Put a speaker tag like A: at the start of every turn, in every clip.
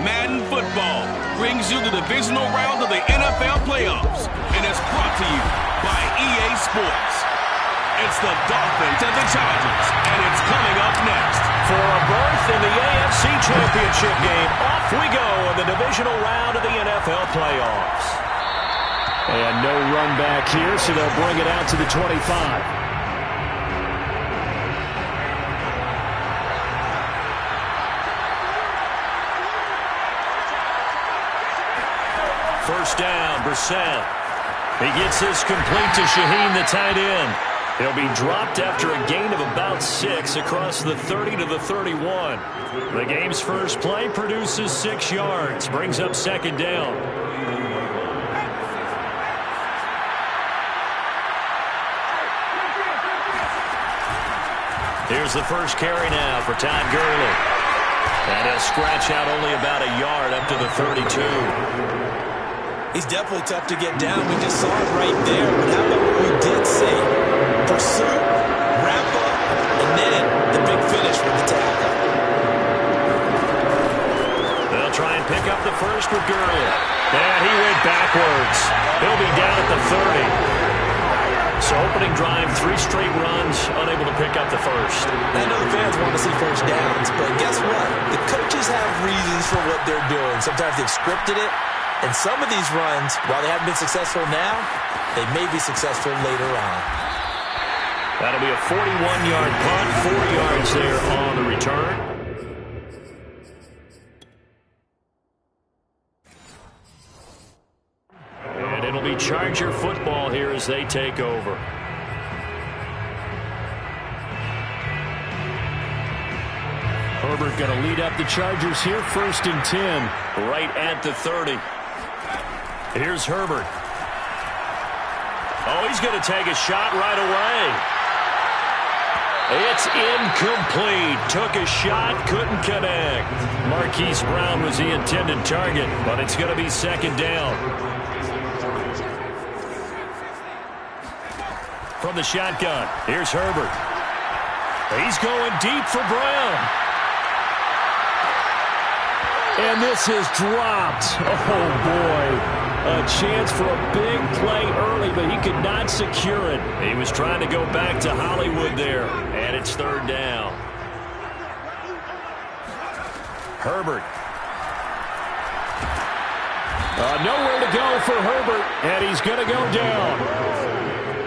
A: Madden football brings you the divisional round of the NFL playoffs and is brought to you by EA Sports. It's the Dolphins and the Chargers, and it's coming up next.
B: For a berth in the AFC Championship game, off we go in the divisional round of the NFL playoffs. And no run back here, so they'll bring it out to the 25. First down, Brissett. He gets this complete to Shaheen, the tight end. He'll be dropped after a gain of about 6 across the 30 to the 31. The game's first play produces 6 yards, brings up second down. Here's the first carry now for Todd Gurley. And he'll scratch out only about a yard up to the 32.
C: He's definitely tough to get down. We just saw it right there. But how about what we did see? Pursuit, wrap up, and then the big finish with the tackle.
B: They'll try and pick up the first with Gurley. And he went backwards. He'll be down at the 30. So opening drive, 3 straight runs, unable to pick up the first.
C: I know the fans want to see first downs, but guess what? The coaches have reasons for what they're doing. Sometimes they've scripted it. And some of these runs, while they haven't been successful now, they may be successful later on.
B: That'll be a 41-yard punt, 4 yards there on the return. And it'll be Charger football here as they take over. Herbert going to lead up the Chargers here, 1st and 10, right at the 30. Here's Herbert. Oh, he's going to take a shot right away. It's incomplete. Took a shot, couldn't connect. Marquise Brown was the intended target, but it's going to be second down. From the shotgun, here's Herbert. He's going deep for Brown. And this is dropped. Oh, boy. A chance for a big play early, but he could not secure it. He was trying to go back to Hollywood there, and it's 3rd down. Herbert. Nowhere to go for Herbert, and he's going to go down.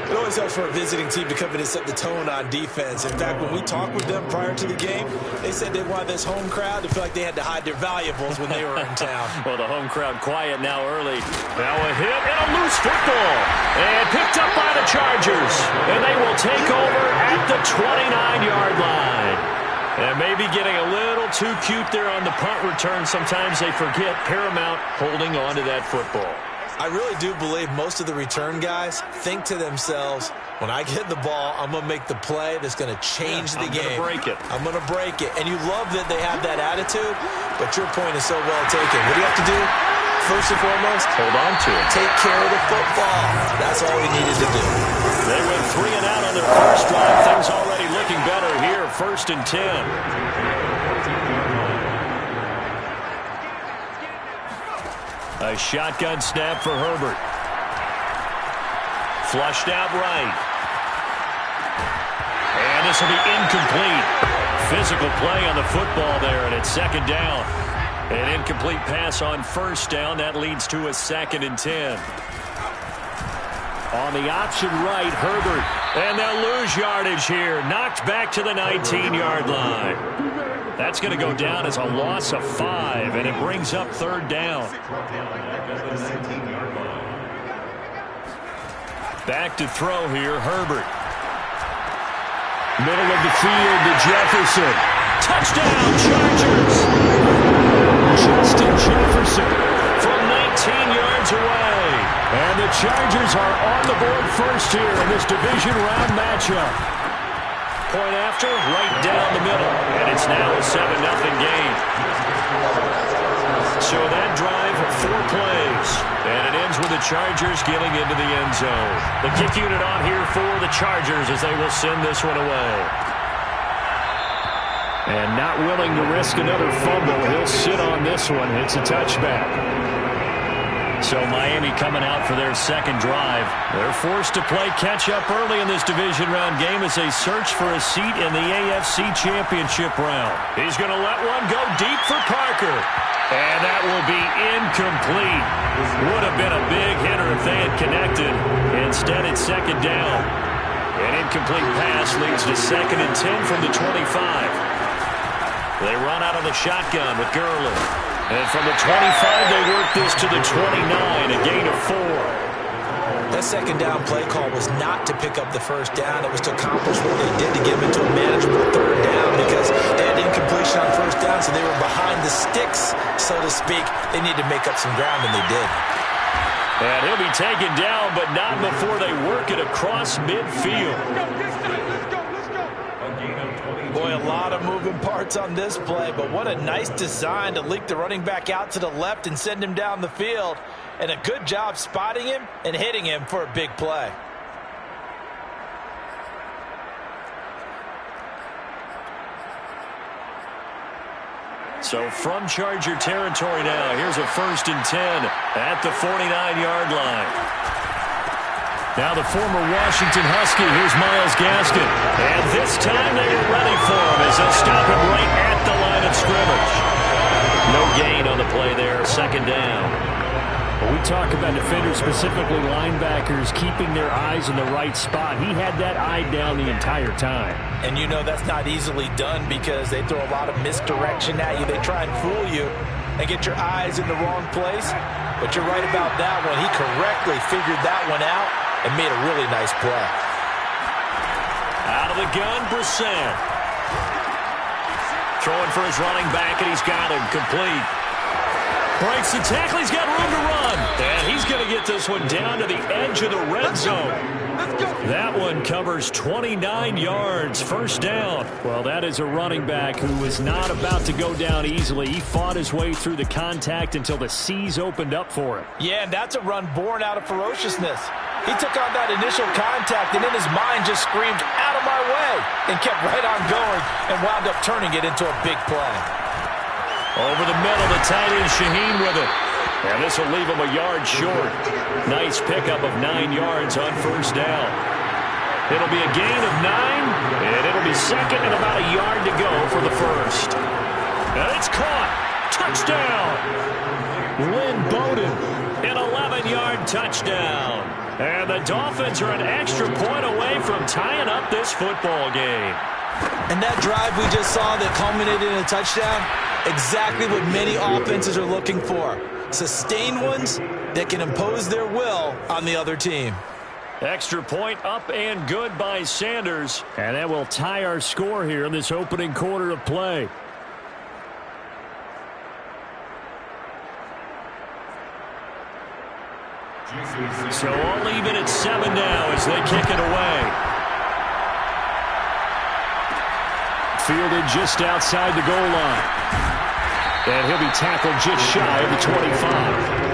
C: It always helps for a visiting team to come in and set the tone on defense. In fact, when we talked with them prior to the game, they said they wanted this home crowd to feel like they had to hide their valuables when they were in town.
B: Well, the home crowd quiet now early. Now a hit and a loose football. And picked up by the Chargers. And they will take over at the 29-yard line. And maybe getting a little too cute there on the punt return. Sometimes they forget paramount holding on to that football.
C: I really do believe most of the return guys think to themselves, when I get the ball, I'm going to make the play that's going to change the game.
B: I'm going to break it.
C: I'm going to break it. And you love that they have that attitude, but your point is so well taken. What do you have to do? First and foremost,
B: hold on to it.
C: Take care of the football. That's all he needed to do.
B: They went 3 and out on their first drive. Things already looking better here. 1st and 10. A shotgun snap for Herbert. Flushed out right. And this will be incomplete. Physical play on the football there, and it's 2nd down. An incomplete pass on 1st down. That leads to a 2nd and 10. On the option right, Herbert. And they'll lose yardage here. Knocked back to the 19-yard line. That's going to go down as a loss of 5, and it brings up 3rd down. Back to throw here, Herbert. Middle of the field to Jefferson. Touchdown, Chargers! Justin Jefferson from 19 yards away. And the Chargers are on the board first here in this division round matchup. Point after, right down the middle. And it's now a 7-0 game. So that drive, 4 plays. And it ends with the Chargers getting into the end zone. The kick unit on here for the Chargers as they will send this one away. And not willing to risk another fumble. He'll sit on this this one, it's a touchback. So Miami coming out for their second drive. They're forced to play catch-up early in this division round game as they search for a seat in the AFC Championship round. He's going to let one go deep for Parker. And that will be incomplete. Would have been a big hitter if they had connected. Instead, it's second down. An incomplete pass leads to 2nd and 10 from the 25. They run out of the shotgun with Gurley. And from the 25, they work this to the 29, a gain of 4.
C: That second down play call was not to pick up the first down. It was to accomplish what they did to get them into a manageable third down because they had incompletion on first down, so they were behind the sticks, so to speak. They needed to make up some ground, and they did.
B: And he'll be taken down, but not before they work it across midfield.
C: Boy, a lot of moving parts on this play, but what a nice design to leak the running back out to the left and send him down the field. And a good job spotting him and hitting him for a big play.
B: So from Charger territory now, here's a 1st and 10 at the 49-yard line. Now the former Washington Husky, here's Myles Gaskin. And this time they were ready for him as they'll stop him right at the line of scrimmage. No gain on the play there, 2nd down.
D: Well, we talk about defenders, specifically linebackers, keeping their eyes in the right spot. He had that eye down the entire time.
C: And you know that's not easily done because they throw a lot of misdirection at you. They try and fool you and get your eyes in the wrong place. But you're right about that one. He correctly figured that one out and made a really nice play.
B: Out of the gun, Brissett. Throwing for his running back, and he's got him complete. Breaks the tackle, he's got room to run. And he's going to get this one down to the edge of the red zone. That one covers 29 yards, 1st down.
D: Well, that is a running back who was not about to go down easily. He fought his way through the contact until the seas opened up for him.
C: Yeah, and that's a run born out of ferociousness. He took on that initial contact and in his mind just screamed, "Out of my way," and kept right on going and wound up turning it into a big play.
B: Over the middle, the tight end Shaheen with it. And this will leave him a yard short. Nice pickup of 9 yards on 1st down. It'll be a gain of 9, and it'll be 2nd and about a yard to go for the 1st. And it's caught. Touchdown. Lynn Bowden, an 11-yard touchdown. And the Dolphins are an extra point away from tying up this football game.
C: And that drive we just saw that culminated in a touchdown, exactly what many offenses are looking for. Sustained ones that can impose their will on the other team.
B: Extra point up and good by Sanders.
D: And that will tie our score here in this opening quarter of play.
B: So all even at 7 now as they kick it away.
D: Fielded just outside the goal line. And he'll be tackled just shy of the 25.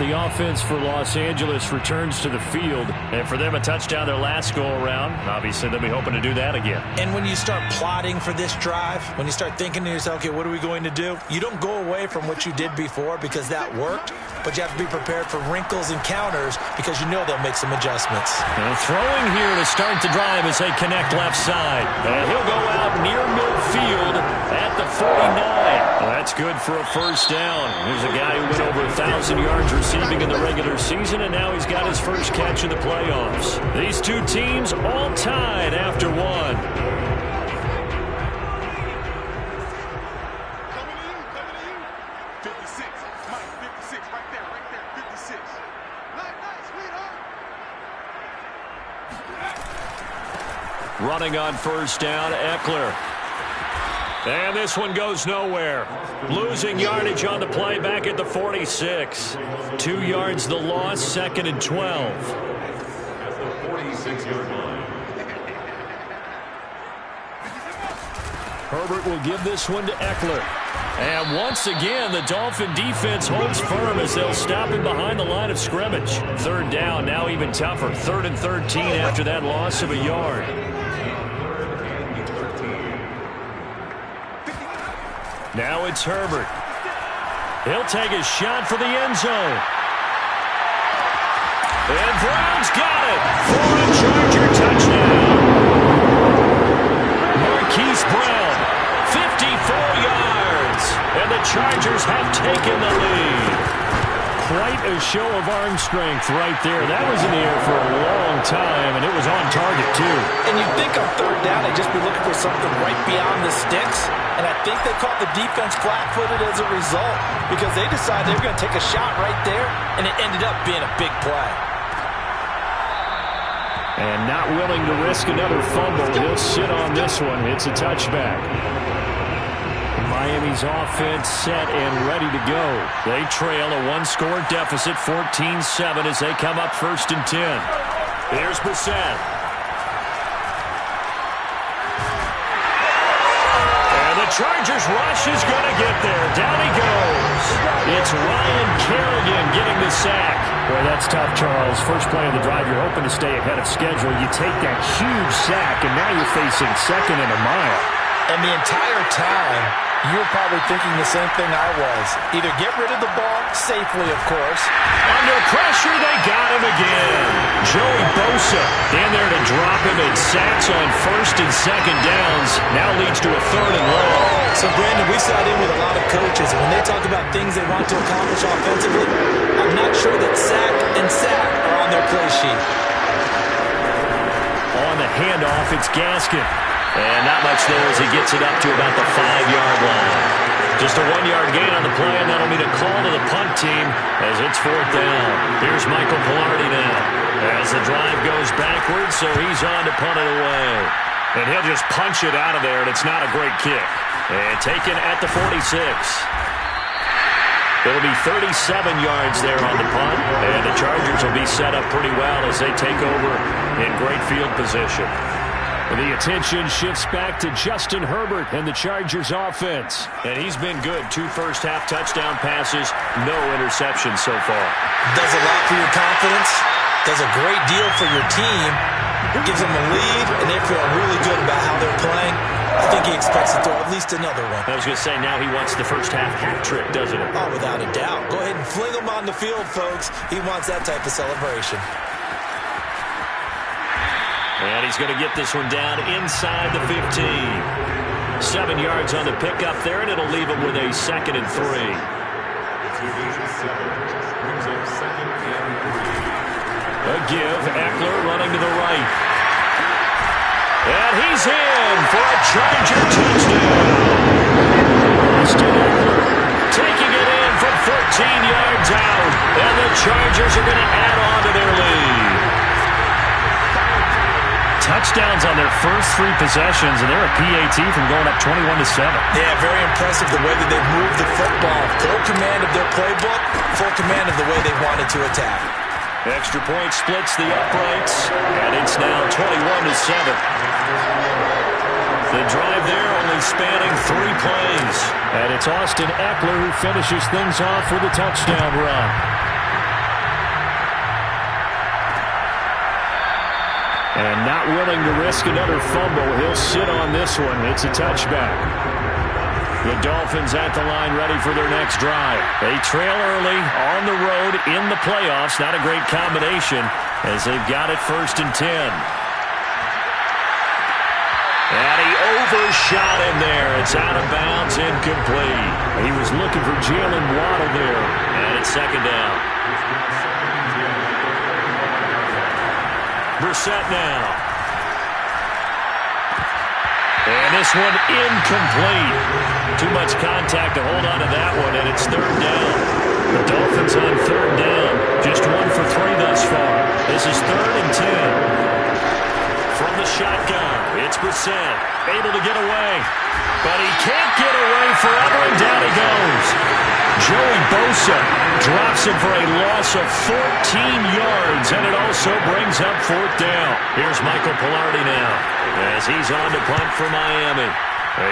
D: The offense for Los Angeles returns to the field.
B: And for them, a touchdown their last go-around. Obviously, they'll be hoping to do that again.
C: And when you start plotting for this drive, when you start thinking to yourself, okay, what are we going to do? You don't go away from what you did before because that worked, but you have to be prepared for wrinkles and counters because you know they'll make some adjustments.
B: And throwing here to start the drive as they connect left side. And he'll go out near midfield at the 49. That's good for a 1st down. Here's a guy who went over 1,000 yards receiving in the regular season, and now he's got his first catch in the playoffs. These two teams all tied after 1. Running on 1st down, Eckler. And this one goes nowhere. Losing yardage on the play back at the 46. 2 yards the loss, 2nd and 12. Herbert will give this one to Eckler. And once again, the Dolphin defense holds firm as they'll stop him behind the line of scrimmage. 3rd down, now even tougher. 3rd and 13 after that loss of a yard.
D: Now it's Herbert. He'll take a shot for the end zone. And Brown's got it for a Charger touchdown. Marquise Brown, 54 yards. And the Chargers have taken the lead. Quite a show of arm strength right there. That was in the air for a long time, and it was on target, too.
C: And you'd think on third down they'd just be looking for something right beyond the sticks. And I think they caught the defense flat-footed as a result because they decided they were going to take a shot right there, and it ended up being a big play.
D: And not willing to risk another fumble. He'll sit on this one. It's a touchback. Miami's offense set and ready to go. They trail a one-score deficit, 14-7, as they come up 1st and 10. Here's Brissett. And the Chargers rush is going to get there. Down he goes. It's Ryan Kerrigan getting the sack. Boy, that's tough, Charles. First play of the drive, you're hoping to stay ahead of schedule. You take that huge sack, and now you're facing 2nd and a mile.
C: And the entire time, you were probably thinking the same thing I was. Either get rid of the ball, safely, of course.
D: Under pressure, they got him again. Joey Bosa in there to drop him, and sacks on 1st and 2nd downs. Now leads to a 3rd and long.
C: So, Brandon, we sat in with a lot of coaches, and when they talk about things they want to accomplish offensively, I'm not sure that sack and sack are on their play sheet.
D: On the handoff, it's Gaskin. And not much there as he gets it up to about the 5-yard line. Just a 1-yard gain on the play, and that'll be the call to the punt team as it's 4th down. Here's Michael Pilardi now as the drive goes backwards, so he's on to punt it away. And he'll just punch it out of there, and it's not a great kick. And taken at the 46. It'll be 37 yards there on the punt, and the Chargers will be set up pretty well as they take over in great field position. The attention shifts back to Justin Herbert and the Chargers offense. And he's been good. 2 first-half touchdown passes, no interceptions so far.
C: Does a lot for your confidence, does a great deal for your team, gives them a lead, and they feel really good about how they're playing. I think he expects to throw at least another one.
D: I was going to say, now he wants the first-half hat trick, doesn't he?
C: Oh, without a doubt. Go ahead and fling him on the field, folks. He wants that type of celebration.
D: And he's going to get this one down inside the 15. 7 yards on the pickup there, and it'll leave him with a 2nd and 3. A give, Eckler running to the right. And he's in for a Charger touchdown. Austin Eckler taking it in from 14 yards out. And the Chargers are going to add on to their lead. Touchdowns on their first 3 possessions, and they're a PAT from going up 21-7.
C: Yeah, very impressive the way that they've moved the football. Full command of their playbook, full command of the way they wanted to attack.
D: Extra point splits the uprights, and it's now 21-7. The drive there only spanning 3 plays. And it's Austin Eckler who finishes things off with a touchdown run. And not willing to risk another fumble, he'll sit on this one. It's a touchback. The Dolphins at the line ready for their next drive. They trail early on the road in the playoffs. Not a great combination as they've got it 1st and 10. And he overshot him there. It's out of bounds, incomplete. He was looking for Jalen Waddle there. And it's 2nd down. Brissett now. And this one incomplete. Too much contact to hold on to that one, and it's 3rd down. The Dolphins on 3rd down. Just 1 for 3 thus far. This is 3rd and 10. From the shotgun, it's Brissett. Able to get away. But he can't get away forever, and down he goes. Joey Bosa drops him for a loss of 14 yards, and it also brings up 4th down. Here's Michael Pilardi now as he's on to punt for Miami.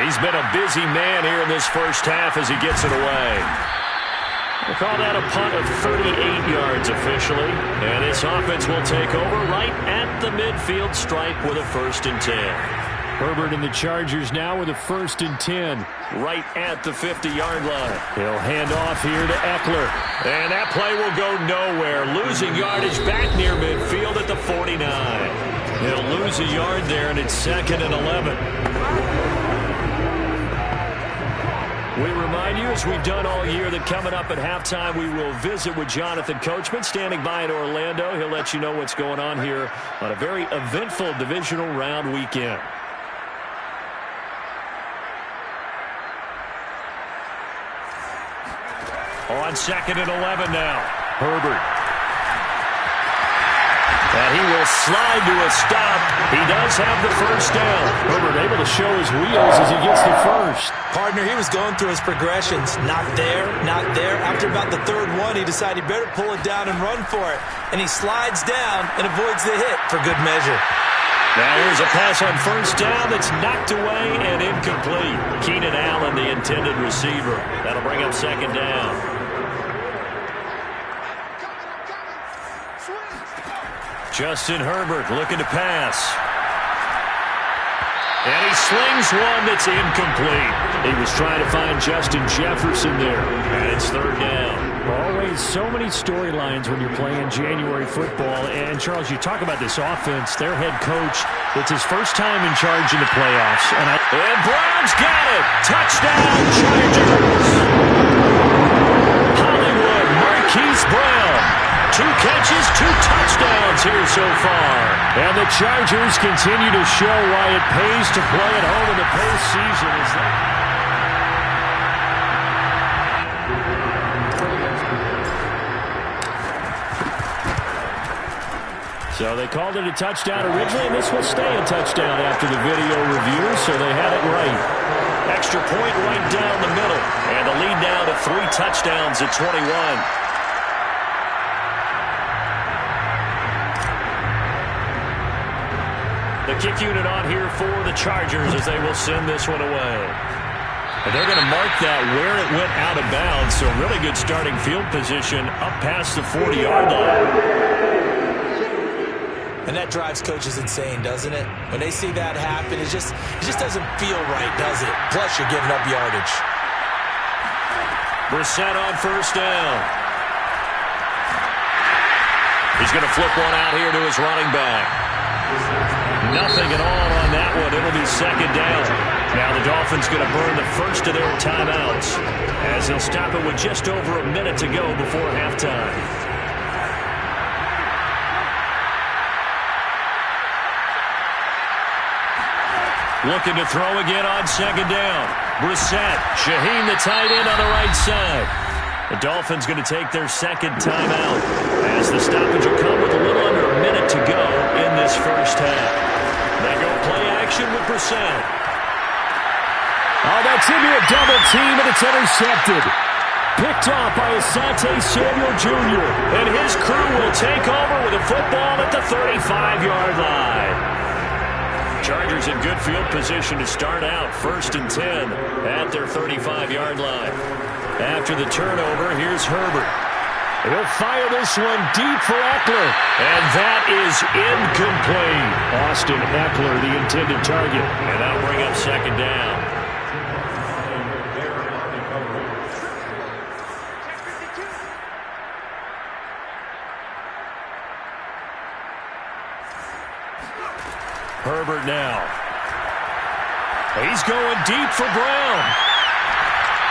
D: He's been a busy man here in this first half as he gets it away. We'll call that a punt of 38 yards officially, and this offense will take over right at the midfield stripe with a 1st and 10. Herbert and the Chargers now with a 1st and 10. Right at the 50-yard line. He'll hand off here to Eckler. And that play will go nowhere. Losing yardage back near midfield at the 49. He'll lose a yard there, and it's 2nd and 11. We remind you, as we've done all year, that coming up at halftime, we will visit with Jonathan Coachman, standing by in Orlando. He'll let you know what's going on here on a very eventful divisional round weekend. On 2nd and 11 now. Herbert. And he will slide to a stop. He does have the 1st down. Herbert able to show his wheels as he gets the 1st.
C: Partner, he was going through his progressions. Not there, not there. After about the 3rd one, he decided he better pull it down and run for it. And he slides down and avoids the hit for good measure.
D: Now here's a pass on 1st down that's knocked away and incomplete. Keenan Allen, the intended receiver. That'll bring up 2nd down. Justin Herbert looking to pass. And he slings one that's incomplete. He was trying to find Justin Jefferson there. And it's 3rd down. Always so many storylines when you're playing January football. And, Charles, you talk about this offense. Their head coach, it's his first time in charge in the playoffs. And Brown's got it. Touchdown, Chargers. Hollywood, Marquise Brown. 2 catches, 2 touchdowns here so far. And the Chargers continue to show why it pays to play at home in the postseason. So they called it a touchdown originally, and this will stay a touchdown after the video review, so they had it right. Extra point right down the middle. And the lead now to 3 touchdowns at 21. The kick unit on here for the Chargers as they will send this one away. And they're going to mark that where it went out of bounds, so really good starting field position up past the 40-yard line.
C: And that drives coaches insane, doesn't it? When they see that happen, it just doesn't feel right, does it? Plus, you're giving up yardage.
D: Brissett on 1st down. He's going to flip one out here to his running back. Nothing at all on that one. It'll be 2nd down. Now the Dolphins going to burn the first of their timeouts as they'll stop it with just over a minute to go before halftime. Looking to throw again on 2nd down. Brissett, Shaheen the tight end on the right side. The Dolphins going to take their 2nd timeout as the stoppage will come with a little under a minute to go in this first half. They go play action with Brissett. Oh, that's into a double team, and it's intercepted. Picked off by Asante Samuel Jr. And his crew will take over with a football at the 35-yard line. Chargers in good field position to start out. 1st and 10 at their 35-yard line. After the turnover, here's Herbert. He'll fire this one deep for Eckler. And that is incomplete. Austin Eckler, the intended target. And that'll bring up 2nd down. Herbert now. He's going deep for Brown.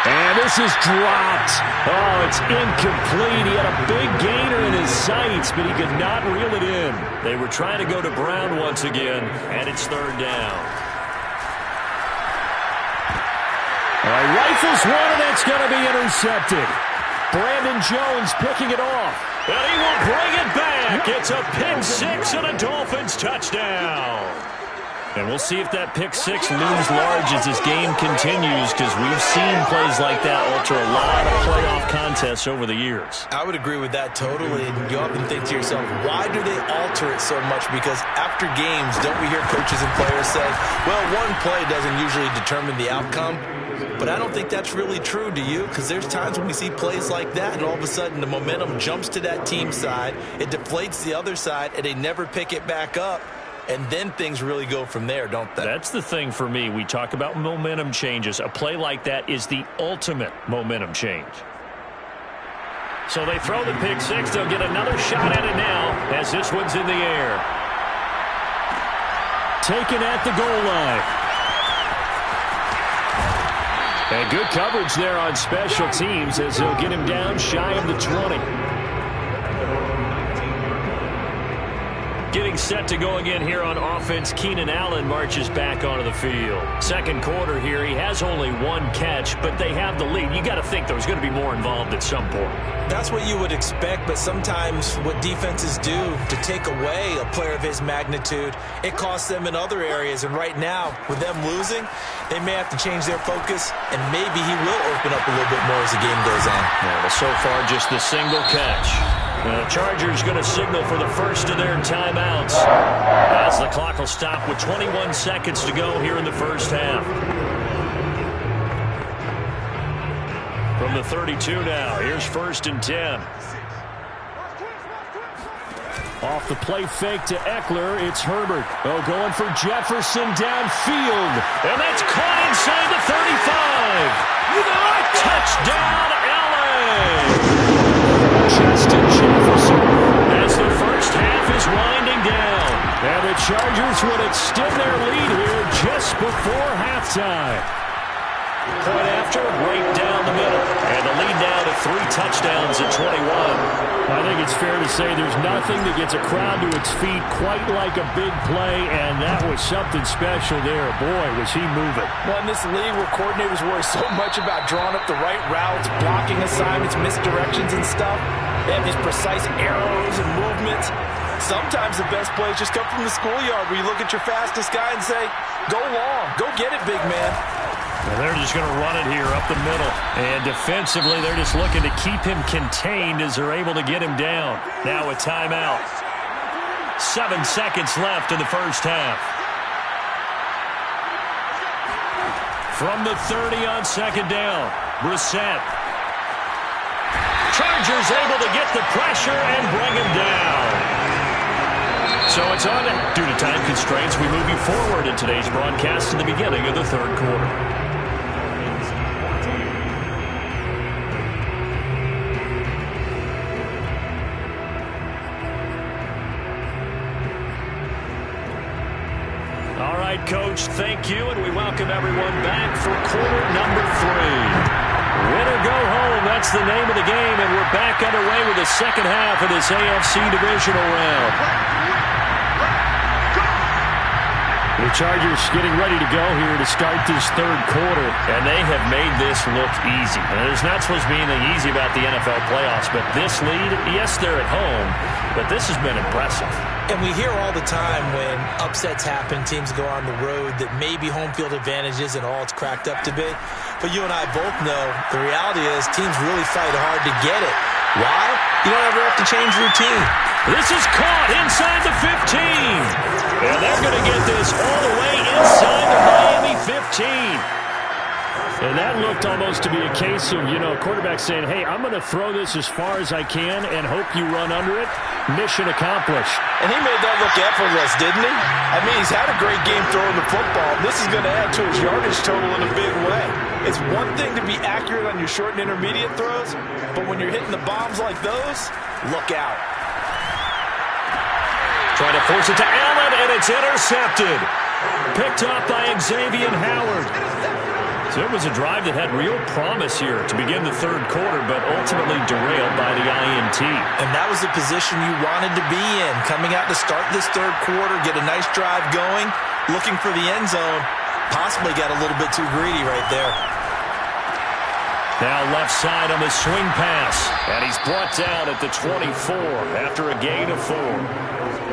D: And this is dropped. Oh, it's incomplete. He had a big gainer in his sights, but he could not reel it in. They were trying to go to Brown once again, and it's 3rd down. All right, rifles one, and that's going to be intercepted. Brandon Jones picking it off. And he will bring it back. It's a pick 6 and a Dolphins touchdown. And we'll see if that pick 6 looms large as this game continues, because we've seen plays like that alter a lot of playoff contests over the years.
C: I would agree with that totally. And you often think to yourself, why do they alter it so much? Because after games, don't we hear coaches and players say, well, one play doesn't usually determine the outcome? But I don't think that's really true, do you? Because there's times when we see plays like that, and all of a sudden the momentum jumps to that team side, it deflates the other side, and they never pick it back up. and then things really go from there, don't they?
D: That's the thing for me. We talk about momentum changes. A play like that is the ultimate momentum change. So they throw the pick six. They'll get another shot at it now as this one's in the air. Taken at the goal line. And good coverage there on special teams as they'll get him down shy of the 20. Getting set to go again here on offense, Keenan Allen marches back onto the field. Second quarter here, he has only one catch, but they have the lead. You got to think there's going to be more involved at some point.
C: That's what you would expect, but sometimes what defenses do to take away a player of his magnitude, it costs them in other areas. And right now, with them losing, they may have to change their focus, and maybe he will open up a little bit more as the game goes on.
D: Yeah, well, so far, just the single catch. The Chargers going to signal for the first of their timeouts as the clock will stop with 21 seconds to go here in the first half. From the 32 now, here's 1st and 10. Off the play fake to Eckler, it's Herbert. Oh, going for Jefferson downfield. And that's caught inside the 35. Touchdown, LA! Justin Jefferson as the first half is winding down. And the Chargers would extend their lead here just before halftime. Point after, right down the middle. And the lead now to 3 touchdowns at 21. I think it's fair to say there's nothing that gets a crowd to its feet quite like a big play, and that was something special there. Boy, was he moving.
E: Well, in this league where coordinators worry so much about drawing up the right routes, blocking assignments, misdirections and stuff, they have these precise arrows and movements. Sometimes the best plays just come from the schoolyard where you look at your fastest guy and say, go long, go get it, big man.
D: And they're just going to run it here up the middle. And defensively, they're just looking to keep him contained as they're able to get him down. Now a timeout. 7 seconds left in the first half. From the 30 on second down, Brissett. Chargers able to get the pressure and bring him down. So it's on. Due to time constraints, we move you forward in today's broadcast to the beginning of the third quarter. All right, Coach, thank you, and we welcome everyone back for quarter number 3. Win or go home, that's the name of the game, and we're back underway with the second half of this AFC divisional round. The Chargers getting ready to go here to start this third quarter, and they have made this look easy. And there's not supposed to be anything easy about the NFL playoffs, but this lead, yes, they're at home, but this has been impressive.
C: And we hear all the time when upsets happen, teams go on the road, that maybe home field advantage isn't all it's cracked up to be. But you and I both know the reality is teams really fight hard to get it. Why? You don't ever have to change routine.
D: This is caught inside the 15. And they're going to get this all the way inside the Miami 15. And that looked almost to be a case of, quarterback saying, hey, I'm going to throw this as far as I can and hope you run under it. Mission accomplished.
E: And he made that look effortless, didn't he? I mean, he's had a great game throwing the football. This is going to add to his yardage total in a big way. It's one thing to be accurate on your short and intermediate throws, but when you're hitting the bombs like those, look out.
D: Trying to force it to Allen, and it's intercepted. Picked up by Xavier Howard. So it was a drive that had real promise here to begin the third quarter, but ultimately derailed by the INT.
C: And that was the position you wanted to be in, coming out to start this third quarter, get a nice drive going, looking for the end zone. Possibly got a little bit too greedy right there.
D: Now left side on the swing pass, and he's brought down at the 24 after a gain of 4.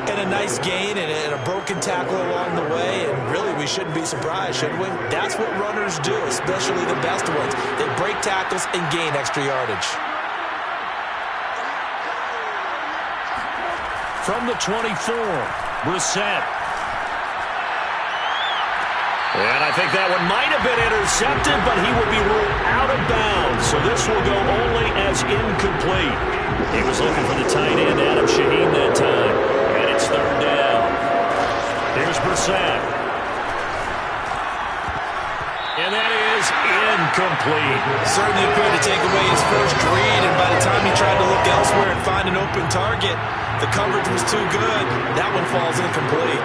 C: And a nice gain and a broken tackle along the way, and really we shouldn't be surprised, should we? That's what runners do, especially the best ones. They break tackles and gain extra yardage.
D: From the 24, Brissett. And I think that one might have been intercepted, but he will be ruled out of bounds. So this will go only as incomplete. He was looking for the tight end, Adam Shaheen, that time. And it's third down. Here's Brissett. And that is incomplete.
C: Certainly appeared to take away his first read, and by the time he tried to look elsewhere and find an open target, the coverage was too good. That one falls incomplete.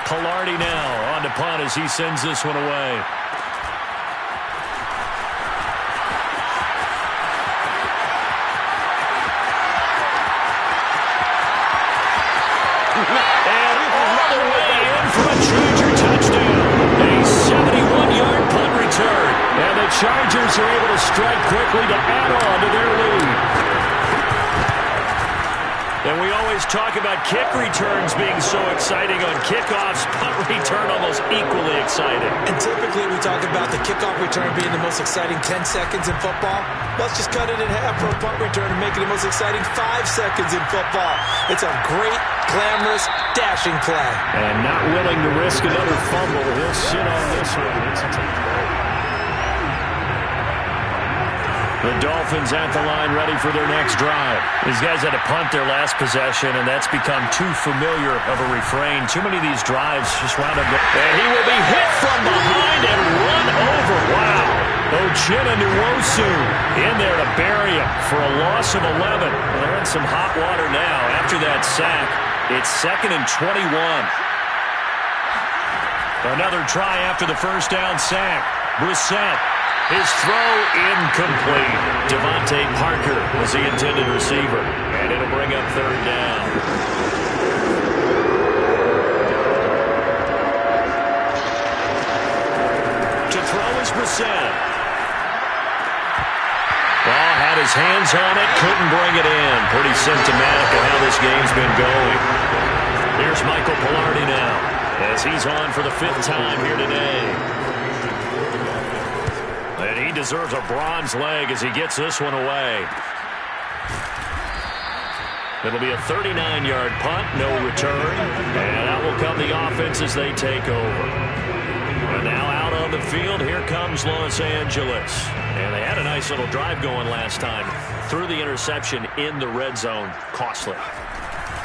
D: Pilardi now on to punt as he sends this one away. And all the way in for a Charger touchdown. A 71-yard punt return. And the Chargers are able to strike quickly to add on to their lead. And we always talk about kick returns being so exciting on kickoffs. Punt return almost equally exciting.
C: And typically we talk about the kickoff return being the most exciting 10 seconds in football. Let's just cut it in half for a punt return and make it the most exciting 5 seconds in football. It's a great, glamorous, dashing play.
D: And not willing to risk another fumble. He'll sit on this one. It's a takeaway. The Dolphins at the line, ready for their next drive. These guys had to punt their last possession, and that's become too familiar of a refrain. Too many of these drives just wound up. And he will be hit from behind and run over. Wow. Uchenna Nwosu in there to bury him for a loss of 11. They're in some hot water now after that sack. It's 2nd and 21. Another try after the first down sack. Brissett. His throw incomplete. Devontae Parker was the intended receiver. And it'll bring up 3rd down. To throw is Brissett. Ball had his hands on it, couldn't bring it in. Pretty symptomatic of how this game's been going. Here's Michael Pilardi now, as he's on for the 5th time here today. And he deserves a bronze leg as he gets this one away. It'll be a 39-yard punt, no return. And out will come the offense as they take over. And now out on the field, here comes Los Angeles. And they had a nice little drive going last time. Threw the interception in the red zone. Costly.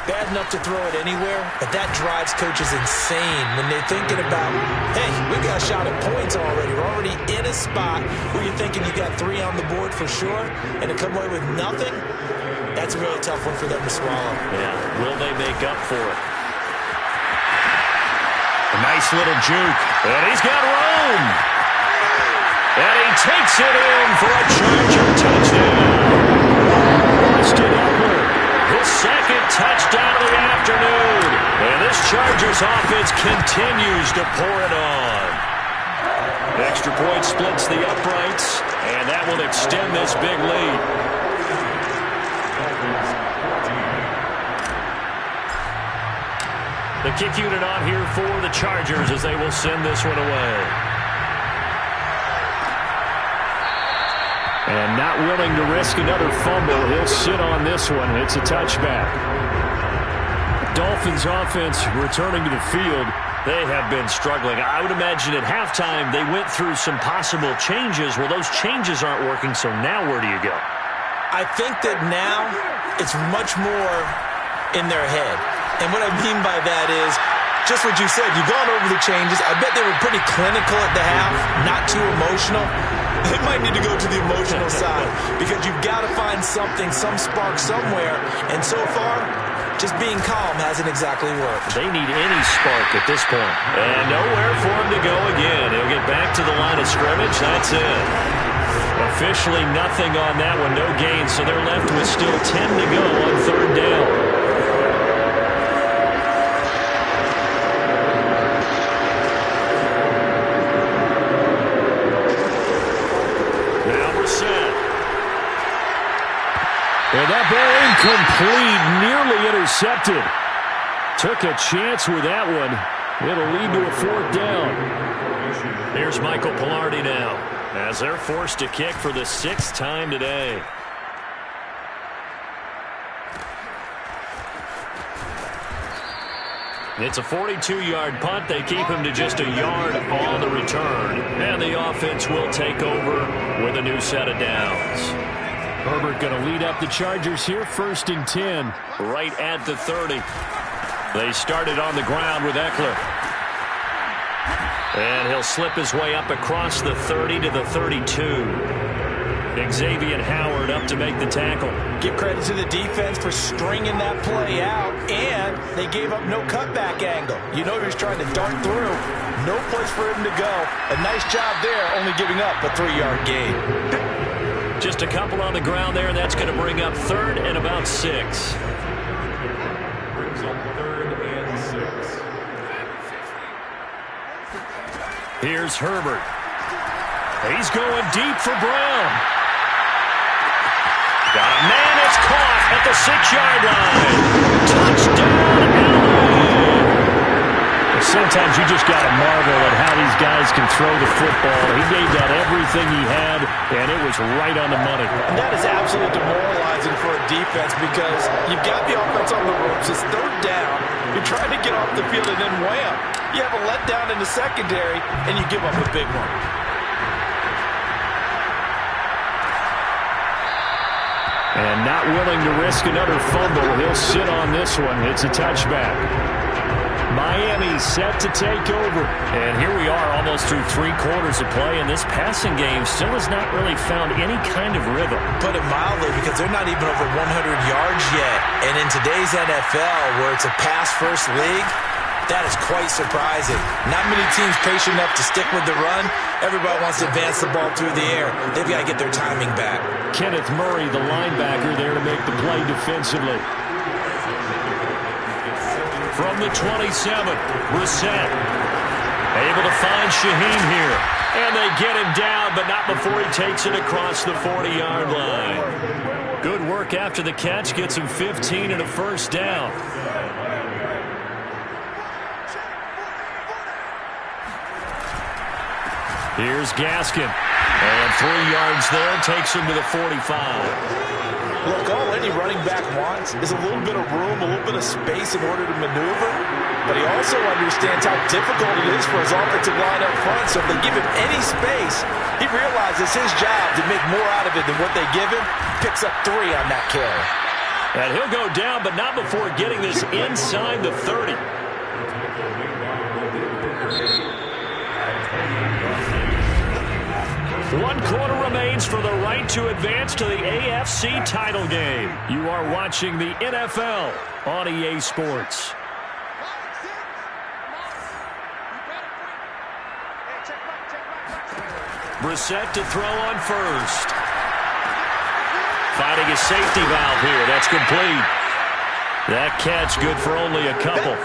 C: Bad enough to throw it anywhere, but that drives coaches insane when they're thinking about, hey, we got a shot at points already. We're already in a spot where you're thinking you got 3 on the board for sure, and to come away with nothing, that's a really tough one for them to swallow.
D: Yeah, will they make up for it? A nice little juke, and he's got room. And he takes it in for a Charger touchdown. Austin Eckler. His 2nd touchdown of the afternoon. And this Chargers offense continues to pour it on. Extra point splits the uprights, and that will extend this big lead. The kick unit on here for the Chargers as they will send this one away. And not willing to risk another fumble, he'll sit on this one. It's a touchback. Dolphins offense returning to the field. They have been struggling. I would imagine at halftime they went through some possible changes. Well, those changes aren't working, so now where do you go?
C: I think that now it's much more in their head. And what I mean by that is just what you said. You've gone over the changes. I bet they were pretty clinical at the half, not too emotional. They might need to go to the emotional side because you've got to find something, some spark somewhere. And so far, just being calm hasn't exactly worked.
D: They need any spark at this point. And nowhere for him to go again. He'll get back to the line of scrimmage. That's it. Officially nothing on that one. No gain. So they're left with still 10 to go on 3rd down. And that ball incomplete, nearly intercepted. Took a chance with that one. It'll lead to a 4th down. Here's Michael Pilardi now, as they're forced to kick for the 6th time today. It's a 42-yard punt. They keep him to just a yard on the return. And the offense will take over with a new set of downs. Herbert going to lead up the Chargers here, 1st and 10. Right at the 30. They started on the ground with Eckler. And he'll slip his way up across the 30 to the 32. Xavier Howard up to make the tackle.
E: Give credit to the defense for stringing that play out, and they gave up no cutback angle. You know he was trying to dart through. No place for him to go. A nice job there, only giving up a 3-yard gain.
D: Just a couple on the ground there, and that's going to bring up 3rd and about 6.
F: Brings up 3rd and 6.
D: Here's Herbert. He's going deep for Brown. Got a man that's caught at the 6-yard line. Touchdown, LA! Sometimes you just got to marvel at how these guys can throw the football. He gave that everything he had, and it was right on the money.
E: And that is absolutely demoralizing for a defense because you've got the offense on the ropes. It's 3rd down. You're trying to get off the field, and then wham, you have a letdown in the secondary, and you give up a big one.
D: And not willing to risk another fumble. He'll sit on this one. It's a touchback. Miami set to take over. And here we are almost through 3 quarters of play, and this passing game still has not really found any kind of rhythm.
E: Put it mildly, because they're not even over 100 yards yet. And in today's NFL, where it's a pass-first league, that is quite surprising. Not many teams patient enough to stick with the run. Everybody wants to advance the ball through the air. They've got to get their timing back.
D: Kenneth Murray, the linebacker, there to make the play defensively. From the 27, Brissett. Able to find Shaheen here. And they get him down, but not before he takes it across the 40-yard line. Good work after the catch. Gets him 15 and a 1st down. Here's Gaskin. And 3 yards there. Takes him to the 45.
E: Look, all any running back wants is a little bit of room, a little bit of space in order to maneuver. But he also understands how difficult it is for his offensive line up front. So if they give him any space, he realizes his job to make more out of it than what they give him. Picks up 3 on that carry.
D: And he'll go down, but not before getting this inside the 30. One quarter remains for the right to advance to the AFC title game. You are watching the NFL on EA Sports. Brissett to throw on first. Finding a safety valve here. That's complete. That catch good for only a couple.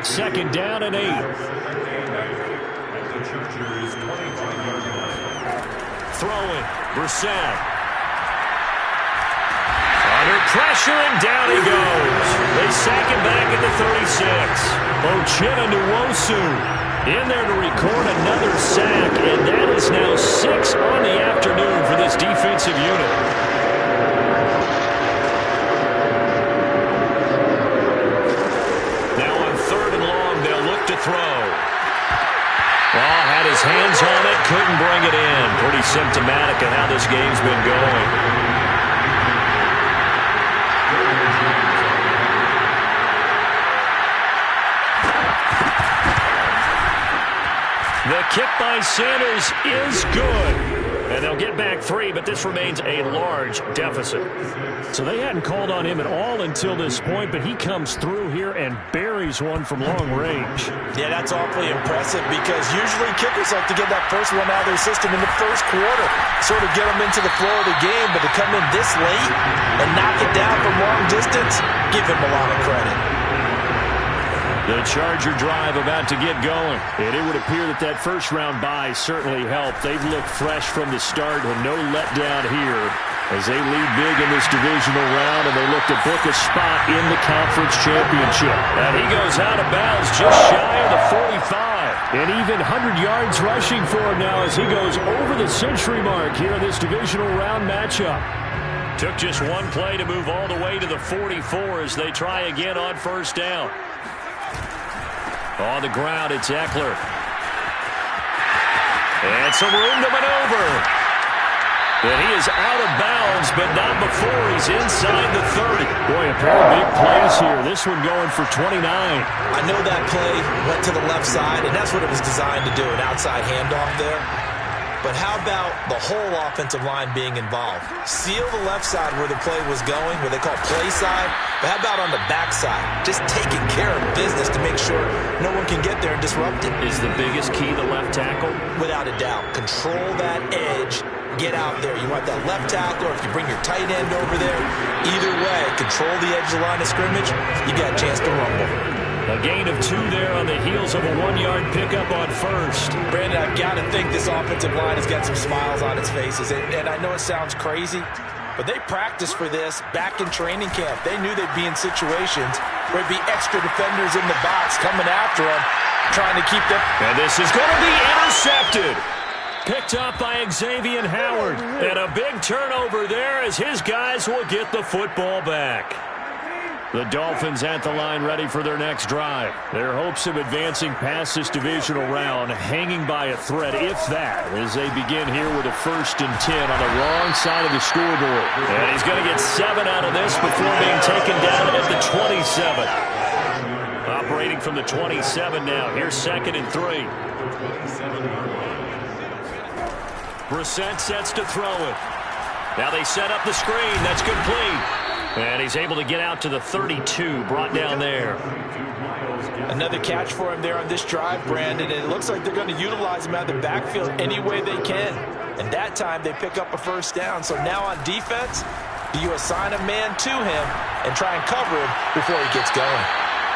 D: 2nd down and 8. Throwing, Brissett. Under pressure, and down he goes. They sack him back at the 36. Ochena Nwosu in there to record another sack, and that is now 6 on the afternoon for this defensive unit. Now on 3rd and long, they'll look to throw. Well, had his hands on it, couldn't bring it in. Pretty symptomatic of how this game's been going. The kick by Sanders is good. And they'll get back 3, but this remains a large deficit. So they hadn't called on him at all until this point, but he comes through here and buries one from long range.
E: Yeah, that's awfully impressive because usually kickers like to get that first one out of their system in the first quarter, sort of get them into the flow of the game, but to come in this late and knock it down from long distance, give him a lot of credit.
D: The Charger drive about to get going. And it would appear that that first-round bye certainly helped. They've looked fresh from the start and no letdown here as they lead big in this divisional round, and they look to book a spot in the conference championship. And he goes out of bounds just shy of the 45. And even 100 yards rushing for him now as he goes over the century mark here in this divisional round matchup. Took just one play to move all the way to the 44 as they try again on 1st down. On the ground, it's Eckler. And some room to maneuver. And he is out of bounds, but not before he's inside the 30. Boy, a pair of big plays here. This one going for 29.
C: I know that play went to the left side, and that's what it was designed to do, an outside handoff there. But how about the whole offensive line being involved? Seal the left side where the play was going, what they call play side. But how about on the back side? Just taking care of business to make sure no one can get there and disrupt it.
D: Is the biggest key the left tackle?
C: Without a doubt. Control that edge. Get out there. You want that left tackle, or if you bring your tight end over there, either way, control the edge of the line of scrimmage, you got a chance to rumble.
D: A gain of 2 there on the heels of a 1-yard pickup on first.
E: Brandon, I've got to think this offensive line has got some smiles on its faces. And I know it sounds crazy, but they practiced for this back in training camp. They knew they'd be in situations where there'd be extra defenders in the box coming after them, trying to keep them.
D: And this is going to be intercepted. Picked up by Xavier Howard. And a big turnover there as his guys will get the football back. The Dolphins at the line ready for their next drive. Their hopes of advancing past this divisional round hanging by a thread, if that, as they begin here with a 1st and 10 on the wrong side of the scoreboard. And he's going to get 7 out of this before being taken down at the 27. Operating from the 27 now. Here's 2nd and 3. Brissett sets to throw it. Now they set up the screen. That's complete. And he's able to get out to the 32, brought down there.
E: Another catch for him there on this drive, Brandon. And it looks like they're going to utilize him out of the backfield any way they can. And that time they pick up a 1st down. So now on defense, do you assign a man to him and try and cover him before he gets going?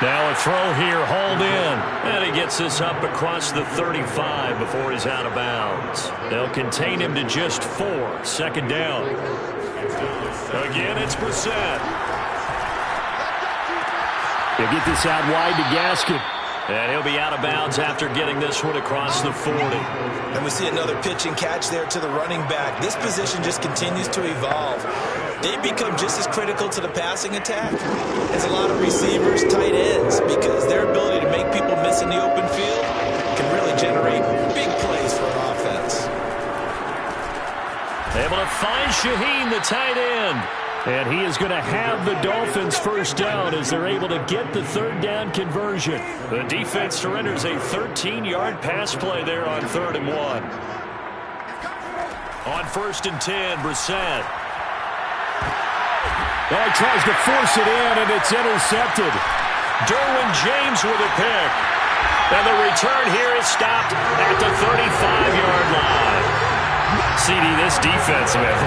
D: Now a throw here, hauled in. And he gets this up across the 35 before he's out of bounds. They'll contain him to just 4, 2nd down. Again, it's Brissett. He'll get this out wide to Gaskin. And he'll be out of bounds after getting this one across the 40.
C: And we see another pitch and catch there to the running back. This position just continues to evolve. They become just as critical to the passing attack as a lot of receivers, tight ends, because their ability to make people miss in the open field can really generate big plays for an offense.
D: Able to find Shaheen, the tight end. And he is going to have the Dolphins 1st down as they're able to get the 3rd down conversion. The defense surrenders a 13-yard pass play there on 3rd and 1. On 1st and 10, Brissett. Well, he tries to force it in, and it's intercepted. Derwin James with a pick. And the return here is stopped at the 35-yard line. CD, this defense, man,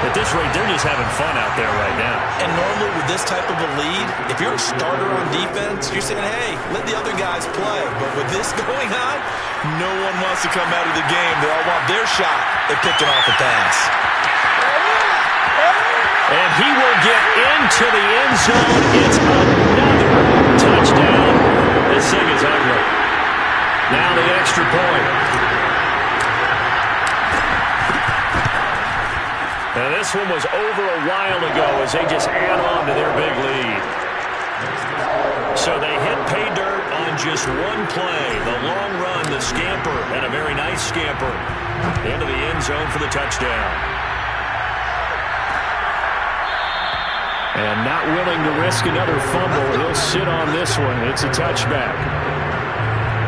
D: at this rate, they're just having fun out there right now.
C: And normally with this type of a lead, if you're a starter on defense, you're saying, hey, let the other guys play. But with this going on, no one wants to come out of the game. They all want their shot at picking off a pass.
D: And he will get into the end zone. It's another touchdown. This thing is ugly. Now the extra point. Now this one was over a while ago as they just add on to their big lead. So they hit pay dirt on just one play. The long run, the scamper, and a very nice scamper into the end zone for the touchdown. And not willing to risk another fumble, he'll sit on this one. It's a touchback.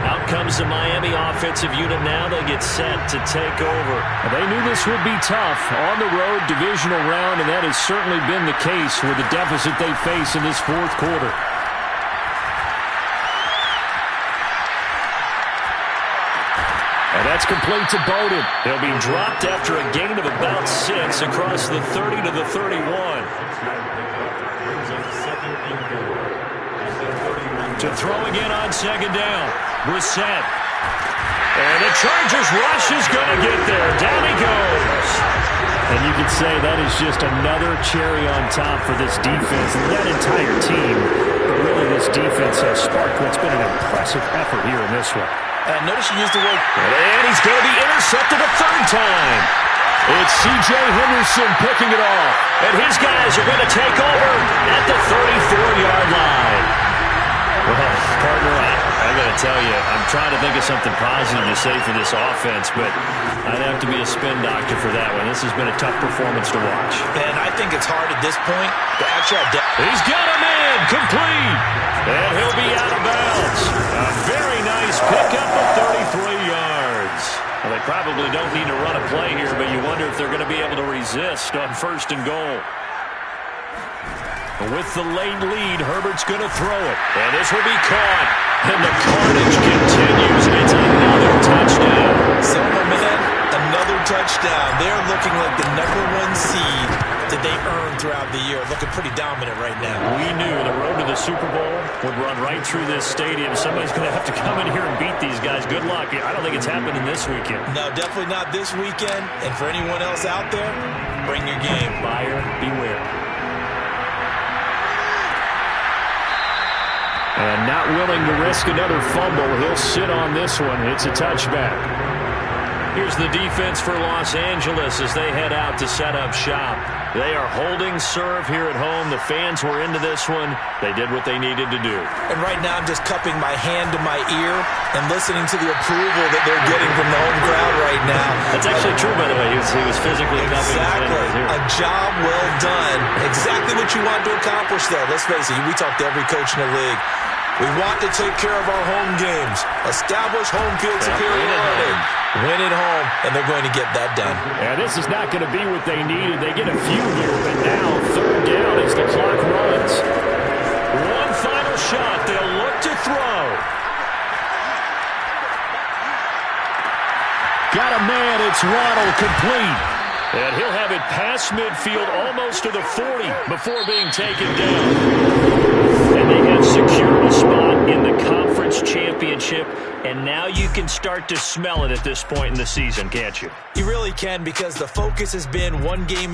D: Out comes the Miami offensive unit now. They get set to take over. They knew this would be tough. On the road, divisional round, and that has certainly been the case with the deficit they face in this 4th quarter. And that's complete to Bowden. He'll be dropped after a gain of about 6 across the 30 to the 31. To throw again on 2nd down. Brissett. And the Chargers rush is going to get there. Down he goes. And you could say that is just another cherry on top for this defense and that entire team. But really, this defense has sparked what's been an impressive effort here in this one.
C: And notice you used the word.
D: And he's going to be intercepted a 3rd time. It's C.J. Henderson picking it off. And his guys are going to take over at the 34-yard line. Well, partner, I got to tell you, I'm trying to think of something positive to say for this offense, but I'd have to be a spin doctor for that one. This has been a tough performance to watch.
E: And I think it's hard at this point to actually
D: He's got him in, complete, and he'll be out of bounds. A very nice pickup of 33 yards. Well, they probably don't need to run a play here, but you wonder if they're going to be able to resist on 1st and goal. With the late lead, Herbert's going to throw it. And this will be caught. And the carnage continues. It's another touchdown.
E: So, man, another touchdown. They're looking like the #1 seed that they earned throughout the year. Looking pretty dominant right now.
D: We knew the road to the Super Bowl would run right through this stadium. Somebody's going to have to come in here and beat these guys. Good luck. I don't think it's happening this weekend.
E: No, definitely not this weekend. And for anyone else out there, bring your game.
D: Buyer beware. And not willing to risk another fumble, he'll sit on this one. It's a touchback. Here's the defense for Los Angeles as they head out to set up shop. They are holding serve here at home. The fans were into this one. They did what they needed to do.
E: And right now I'm just cupping my hand to my ear and listening to the approval that they're getting from the home crowd right now.
D: That's actually true, by the way. He was physically cupping his hand.
E: Exactly. A job well done. Exactly what you want to accomplish, though. Let's face it, we talk to every coach in the league. We want to take care of our home games, establish home field superiority, win at home, and they're going to get that done.
D: Yeah, this is not going to be what they needed. They get a few here, but now 3rd down as the clock runs. One final shot. They'll look to throw. Got a man. It's Waddle, complete. And he'll have it past midfield almost to the 40 before being taken down. And they have secured a spot in the conference championship, and now you can start to smell it at this point in the season, can't you?
E: You really can, because the focus has been one game